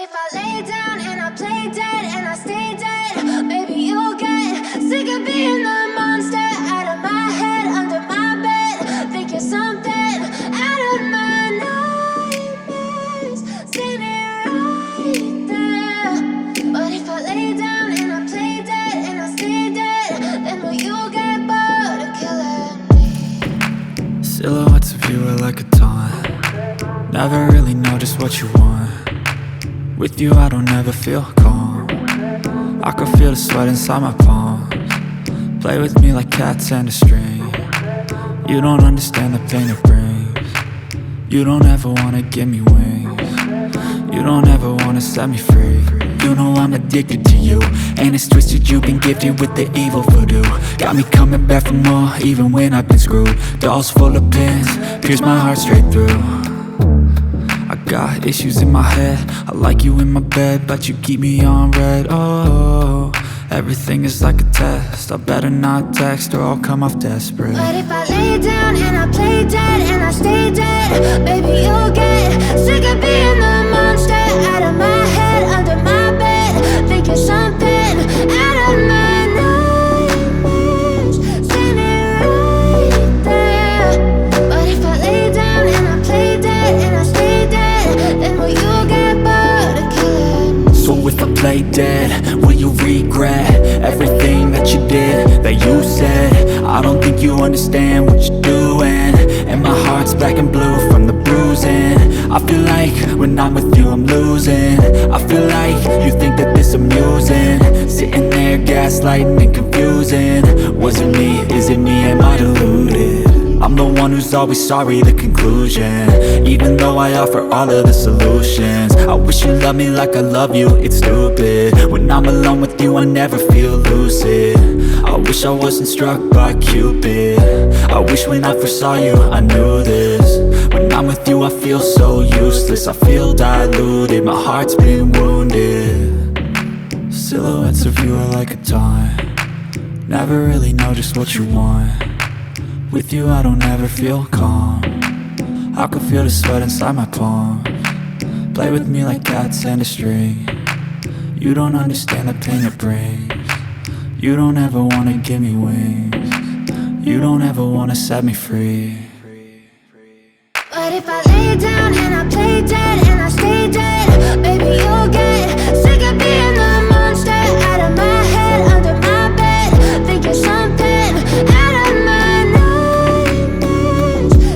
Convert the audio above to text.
if I lay down and I play dead and I stay dead, maybe you'll get sick of being the monster out of my head, under my bed. Think you're something out of my nightmares, standing right there. But if I lay down and I play dead and I stay dead, then will you get bored of killing me? Silhouettes of you are like a taunt. Never really know just what you want. With you I don't ever feel calm. I can feel the sweat inside my palms. Play with me like cats and a string. You don't understand the pain it brings. You don't ever wanna give me wings. You don't ever wanna set me free. You know I'm addicted to you, and it's twisted, you've been gifted with the evil voodoo. Got me coming back for more, even when I've been screwed. Dolls full of pins, pierce my heart straight through. I got issues in my head, I like you in my bed, but you keep me on red. Oh, everything is like a test, I better not text or I'll come off desperate. But if I lay down and I play dead and I stay dead, baby you'll get sick of being the monster out of my head, under my bed. Think you're something out of my nightmares, standing right there. But if I lay down and I play dead and I stay dead, then will you get bored of killing me? So if I play dead, will you regret everything that you did, that you said? I don't think you understand what you're doing, and my heart's black and blue from the bruising. I feel like when I'm with you I'm losing. I feel like you think that this amusing, sitting there gaslighting and confusing. Was it me? Is it me? Am I deluded? I'm the one who's always sorry, the conclusion, even though I offer all of the solutions. I wish you loved me like I love you, it's stupid. When I'm alone with you I never feel lucid. I wish I wasn't struck by Cupid. I wish when I first saw you I knew this. When I'm with you I feel so useless, I feel diluted, my heart's been wounded. Silhouettes of you are like a taunt. Never really know just what you want. With you I don't ever feel calm. I can feel the sweat inside my palms. Play with me like cats and a string. You don't understand the pain it brings. You don't ever wanna give me wings. You don't ever wanna set me free. But if I lay